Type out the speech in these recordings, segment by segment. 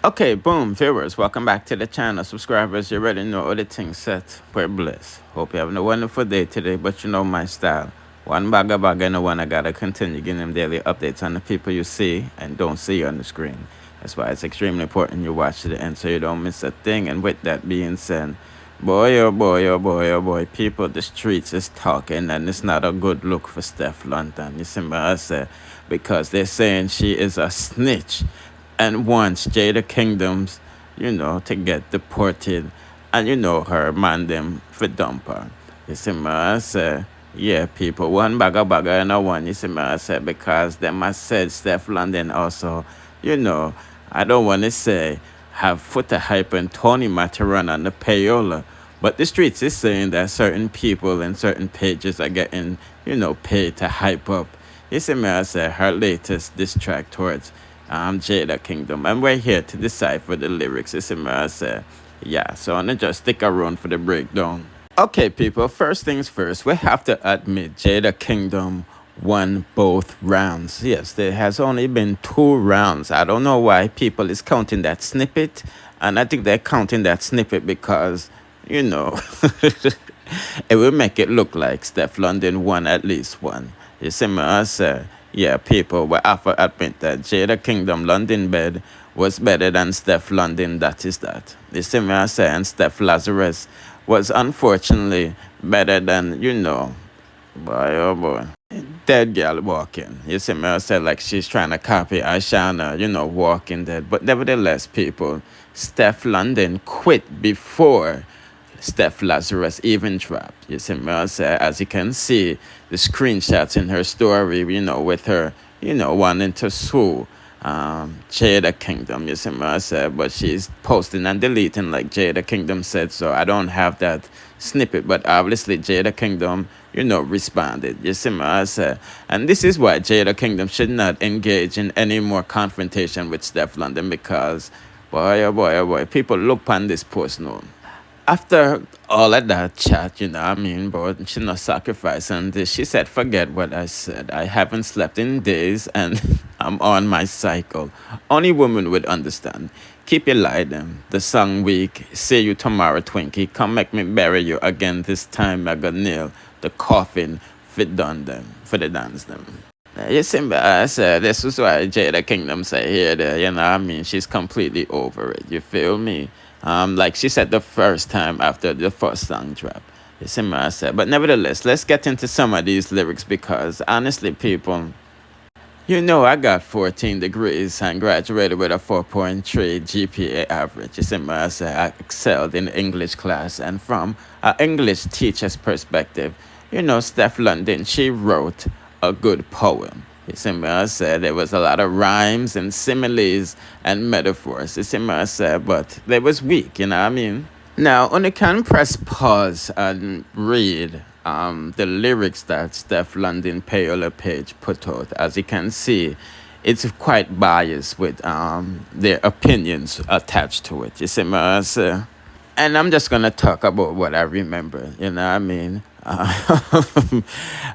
Okay, boom, viewers, welcome back to the channel. Subscribers, you already know all the things set. We're blessed. Hope you're having a wonderful day today, but you know my style. One bag and one I gotta continue giving them daily updates on the people you see and don't see on the screen. That's why it's extremely important you watch to the end so you don't miss a thing. And with that being said, boy, oh boy, oh boy, oh boy, people, the streets is talking, and it's not a good look for Steph London. You see what I say? Because they're saying she is a snitch and wants Jada Kingdoms, to get deported, and her man them for dump her. You see me, I say, yeah, people, one bagger and a one, you see me, I say, because them I said Steph London also, you know, I don't want to say have foot hype and Tony Mataran on the payola, but the streets is saying that certain people and certain pages are getting, paid to hype up. You see me, I say, her latest diss track towards Jada Kingdom. And we're here to decipher the lyrics. You see me, I say, yeah, so I'm gonna just stick around for the breakdown. Okay, people, first things first, we have to admit Jada Kingdom won both rounds. Yes, there has only been 2 rounds. I don't know why people is counting that snippet, and I think they're counting that snippet because, it will make it look like Steph London won at least one. You see me, I say, yeah, people will have to admit that Jada Kingdom London bed was better than Steph London, that is that. You see me, I say, and Steph Lazarus was unfortunately better than, boy, oh boy. Dead girl walking. You see me, I said like she's trying to copy Ashana, Walking Dead. But nevertheless, people, Steph London quit before Steph Lazarus even dropped. You see me, I say, as you can see, the screenshots in her story, with her, wanting to sue Jada Kingdom, you see me, I said, but she's posting and deleting like Jada Kingdom said, so I don't have that snippet, but obviously Jada Kingdom, responded, you see me, I said, and this is why Jada Kingdom should not engage in any more confrontation with Steph London because, boy, oh boy, oh boy, people look on this post now. After all of that chat, but she not sacrifice. And she said, forget what I said. I haven't slept in days and I'm on my cycle. Only women would understand. Keep your lie them. The song week. See you tomorrow, Twinkie. Come make me bury you again. This time I got nail the coffin fit done them for the dance them. You see, but I said this is why Jada Kingdom say here, there, she's completely over it. You feel me? Like she said the first time after the first song drop. You see what I said? But nevertheless, let's get into some of these lyrics because honestly, people, I got 14 degrees and graduated with a 4.3 GPA average. You see what I said? I excelled in English class, and from an English teacher's perspective, Steph London, she wrote a good poem. You see what I said? There was a lot of rhymes and similes and metaphors. You see what I said? But they was weak, Now, when you can press pause and read the lyrics that Steph London Payola page put out, as you can see, it's quite biased with their opinions attached to it. You see what I say? And I'm just gonna talk about what I remember.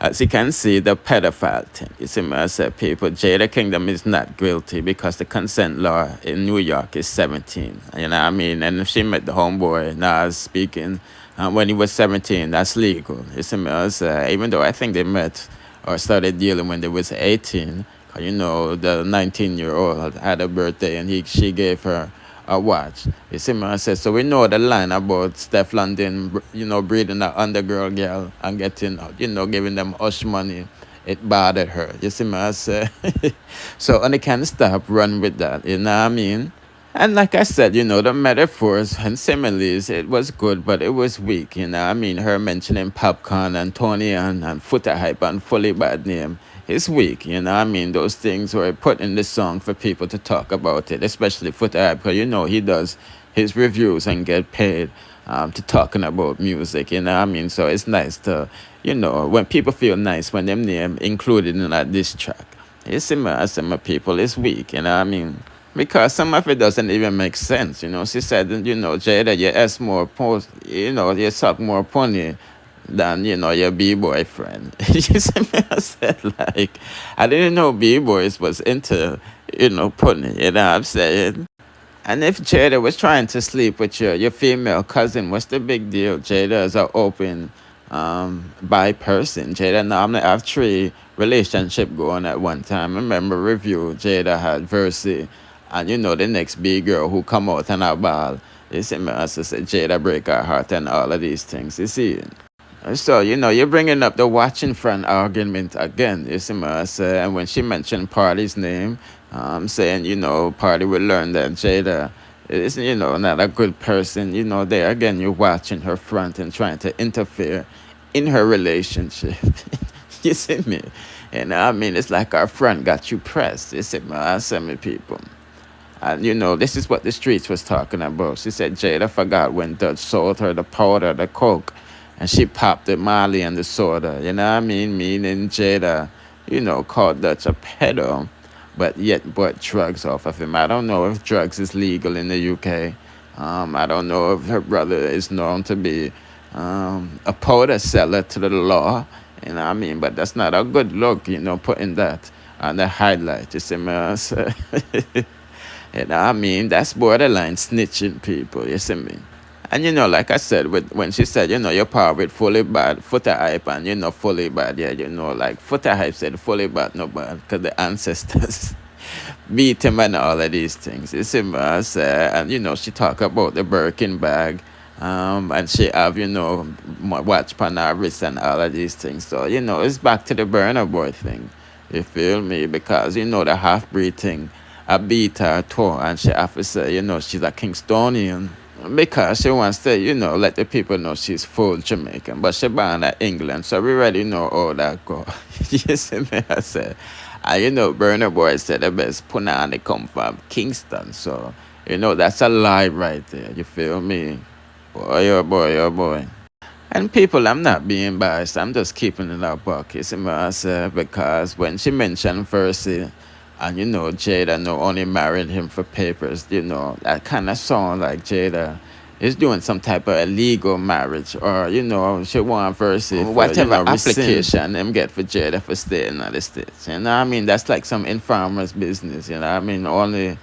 As you can see, the pedophile thing. You see, I said, people, Jada Kingdom is not guilty because the consent law in New York is 17. And if she met the homeboy, Nas speaking, when he was 17, that's legal. You see, I said, even though I think they met or started dealing when they was 18, 'cause, the 19-year-old had a birthday and she gave her a watch. You see me, I said, so we know the line about Steph London, breeding an undergirl girl and getting, giving them hush money. It bothered her. You see me, I said. So, and they can't stop run with that, you know what I mean? And like I said, the metaphors and similes, it was good, but it was weak, Her mentioning popcorn and Tony and Footer Hype and Fully Bad Name is weak, Those things were put in the song for people to talk about it, especially Footer Hype, because, he does his reviews and get paid to talking about music, So it's nice to, when people feel nice when them name included in that diss track. You see, my people, it's weak, because some of it doesn't even make sense, She said, Jada, you ask more post, you suck more pony than, your B-boyfriend. You see me? I said, like, I didn't know B-boys was into, pony, I'm saying? And if Jada was trying to sleep with your female cousin, what's the big deal? Jada is an open bi person. Jada normally have three relationship going at one time. Remember review, Jada had Versi, and the next big girl who come out and a ball. You see me, as I said, Jada break her heart and all of these things. You see. So, you're bringing up the watching front argument again, you see me, and when she mentioned Party's name, saying, Party will learn that Jada is, not a good person, there again, you're watching her front and trying to interfere in her relationship. You see me? It's like our front got you pressed, you see me, I say me people. And this is what the streets was talking about. She said Jada forgot when Dutch sold her the powder, the coke, and she popped the Molly and the soda. You know what I mean? Meaning Jada, called Dutch a pedo, but yet bought drugs off of him. I don't know if drugs is legal in the UK. I don't know if her brother is known to be a powder seller to the law. You know what I mean? But that's not a good look, putting that on the highlight. You see me? That's borderline snitching people, you see me? And like I said, when she said, your power with fully bad, footer hype, and fully bad, yeah, like footer hype said fully bad, no bad, because the ancestors beat him and all of these things. You see me? And she talk about the Birkin bag, and she have, watch pan her wrist and all of these things. So, it's back to the Burner Boy thing. You feel me? Because, the half-breed thing, I beat her toe, and she have to say, she's a Kingstonian. Because she wants to, let the people know she's full Jamaican. But she born in England, so we already know how that go. You see me? I said, Burner Boy said the best punani come from Kingston. So, that's a lie right there. You feel me? Boy, oh boy, oh boy. And people, I'm not being biased. I'm just keeping it a buck. You see me? I said, because when she mentioned Versi, and Jada only married him for papers, that kind of sound like Jada is doing some type of illegal marriage, or she want Versi for whatever application them get for Jada for staying in the States. That's like some informer's business, only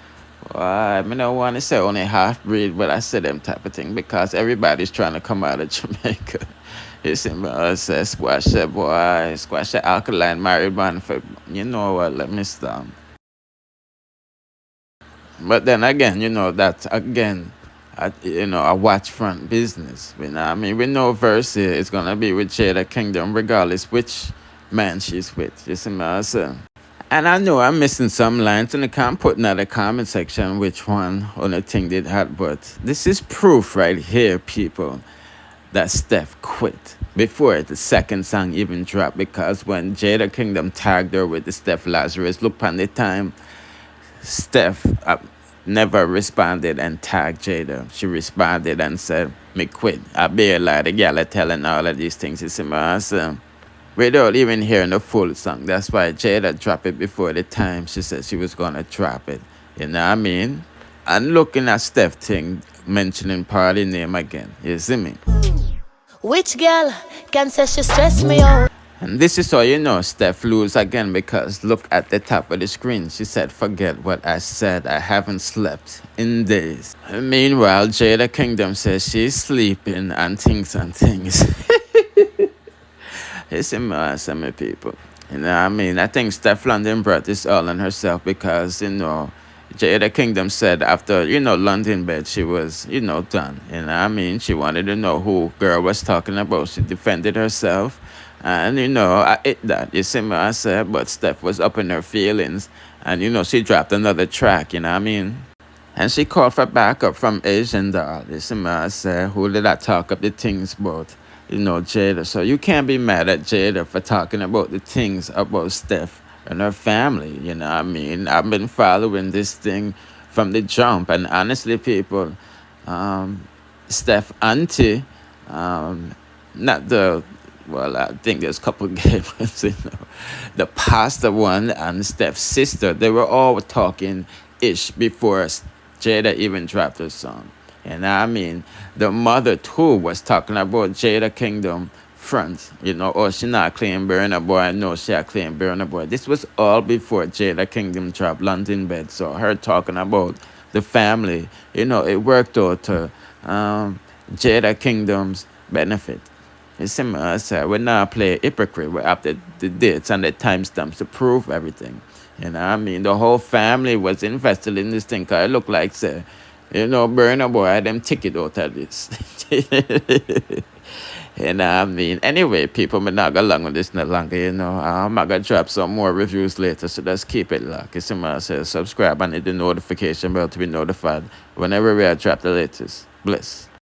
I don't want to say only half breed, but I say them type of thing because everybody's trying to come out of Jamaica. You see me? I say squash that boy, squash the alkaline married man for what, let me stop. But then again, that again, a watch front business. We know Versi is gonna be with Jada Kingdom regardless which man she's with. You see me? I say. And I know I'm missing some lines, and I can't put in the comment section which one on the thing did had, but this is proof right here, people, that Steph quit before the second song even dropped, because when Jada Kingdom tagged her with the Steph Lazarus, look on the time, Steph never responded and tagged Jada. She responded and said, me quit. I be a lie, the gal telling all of these things. You see my answer? Without even hearing the full song. That's why Jada dropped it before the time she said she was going to drop it. You know what I mean? And looking at Steph thing, mentioning Party name again. You see me? Which girl can say she stress me out? And this is how Steph lose again, because look at the top of the screen. She said, forget what I said. I haven't slept in days. Meanwhile, Jada Kingdom says she's sleeping and things. It's some people. I think Steph London brought this all on herself because, Jada Kingdom said after, London bed, she was, done. She wanted to know who girl was talking about. She defended herself. And, I ate that. You see me? I said, but Steph was up in her feelings. And, she dropped another track, And she called for backup from Asian Doll. You see me? I said, who did I talk up the things about? Jada. So you can't be mad at Jada for talking about the things about Steph and her family. I've been following this thing from the jump. And honestly, people, Steph auntie, not the, well, I think there's a couple of gamers, the pastor one and Steph's sister, they were all talking ish before Jada even dropped her song. The mother too was talking about Jada Kingdom front, she not claim Burner Boy, no, she a claim Burner Boy. This was all before Jada Kingdom dropped London Bed. So her talking about the family. It worked out to Jada Kingdom's benefit. You see me, I say, we now play hypocrite. We have the dates and the timestamps to prove everything. I mean? The whole family was invested in this thing, 'cause it looked like, say, Burna Boy had them ticket out of this. I mean? Anyway, people, me not go along with this no longer, I'm going to drop some more reviews later, so just keep it locked. You see me, I say, subscribe and hit the notification bell to be notified whenever we drop the latest. Bless.